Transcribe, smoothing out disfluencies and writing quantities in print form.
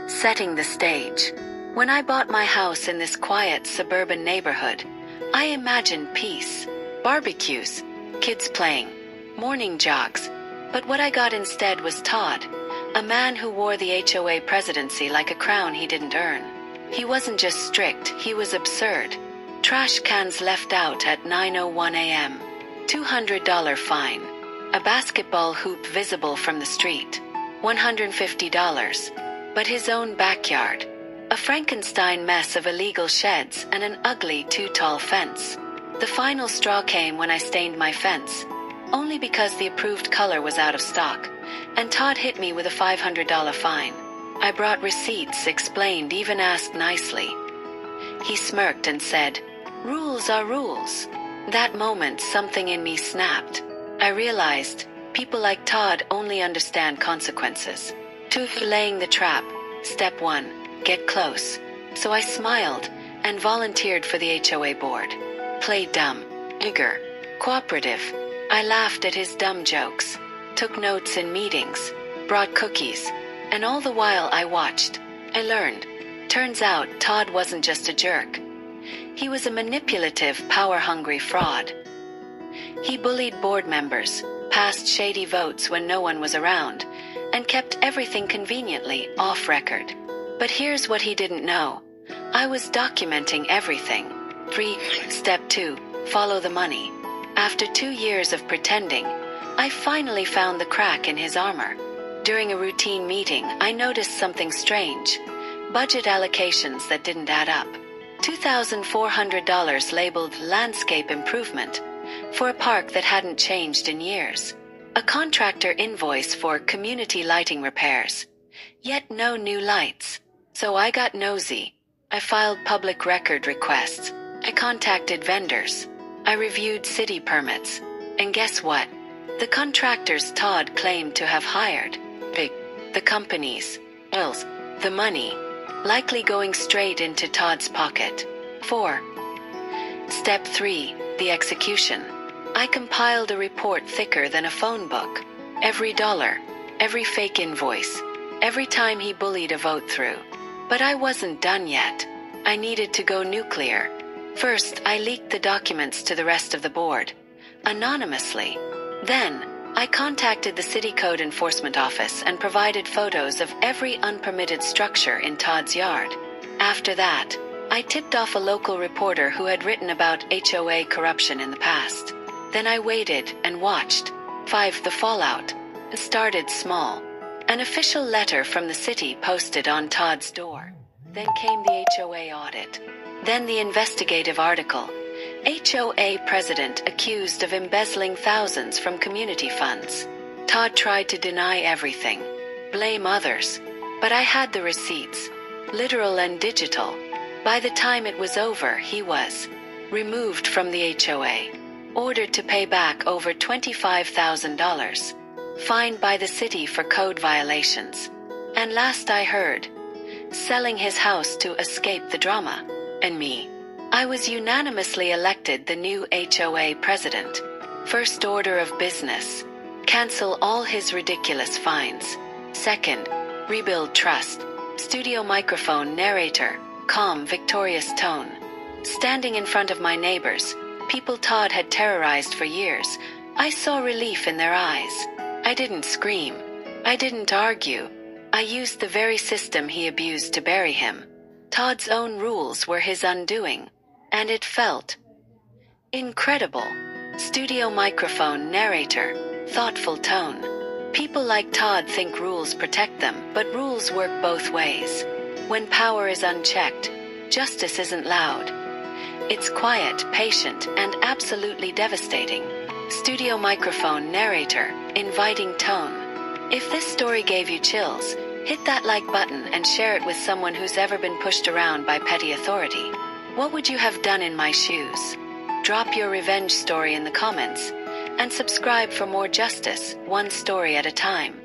Setting the stage. When I bought my house in this quiet suburban neighborhood, I imagined peace, barbecues, kids playing, morning jogs. But what I got instead was Todd, a man who wore the HOA presidency like a crown he didn't earn. He wasn't just strict, he was absurd. Trash cans left out at 9:01 a.m. $200 fine. A basketball hoop visible from the street. $150. But his own backyard. A Frankenstein mess of illegal sheds and an ugly too-tall fence. The final straw came when I stained my fence, only because the approved color was out of stock, and Todd hit me with a $500 fine. I brought receipts, explained, even asked nicely. He smirked and said, "Rules are rules." That moment, something in me snapped. I realized people like Todd only understand consequences. 2. Laying the trap. Step 1. Get close. So I smiled and volunteered for the HOA board. Played dumb, eager, cooperative. I laughed at his dumb jokes, took notes in meetings, brought cookies, and all the while I watched. I learned. Turns out Todd wasn't just a jerk. He was a manipulative, power-hungry fraud. He bullied board members, passed shady votes when no one was around, and kept everything conveniently off record. But here's what he didn't know. I was documenting everything. 3. Step 2. Follow the money. After 2 years of pretending, I finally found the crack in his armor. During a routine meeting, I noticed something strange. Budget allocations that didn't add up. $2,400 labeled landscape improvement for a park that hadn't changed in years. A contractor invoice for community lighting repairs. Yet no new lights. So I got nosy. I filed public record requests. I contacted vendors. I reviewed city permits. And guess what? The contractors Todd claimed to have hired. The companies. Bills. The money. Likely going straight into Todd's pocket. 4. Step 3. The execution. I compiled a report thicker than a phone book. Every dollar. Every fake invoice. Every time he bullied a vote through. But I wasn't done yet. I needed to go nuclear. First, I leaked the documents to the rest of the board. Anonymously. Then, I contacted the City Code Enforcement Office and provided photos of every unpermitted structure in Todd's yard. After that, I tipped off a local reporter who had written about HOA corruption in the past. Then I waited and watched. 5. The fallout. It started small. An official letter from the city posted on Todd's door. Then came the HOA audit. Then the investigative article. HOA president accused of embezzling thousands from community funds. Todd tried to deny everything, blame others. But I had the receipts, literal and digital. By the time it was over, he was removed from the HOA, ordered to pay back over $25,000, fined by the city for code violations, and last I heard, selling his house to escape the drama. And me. I was unanimously elected the new HOA president. First order of business. Cancel all his ridiculous fines. Second, rebuild trust. Studio microphone narrator, calm, victorious tone. Standing in front of my neighbors, people Todd had terrorized for years, I saw relief in their eyes. I didn't scream. I didn't argue. I used the very system he abused to bury him. Todd's own rules were his undoing. And it felt incredible. Studio microphone narrator, thoughtful tone. People like Todd think rules protect them, but rules work both ways. When power is unchecked, justice isn't loud. It's quiet, patient, and absolutely devastating. Studio microphone narrator, inviting tone. If this story gave you chills, hit that like button and share it with someone who's ever been pushed around by petty authority. What would you have done in my shoes? Drop your revenge story in the comments, and subscribe for more justice, one story at a time.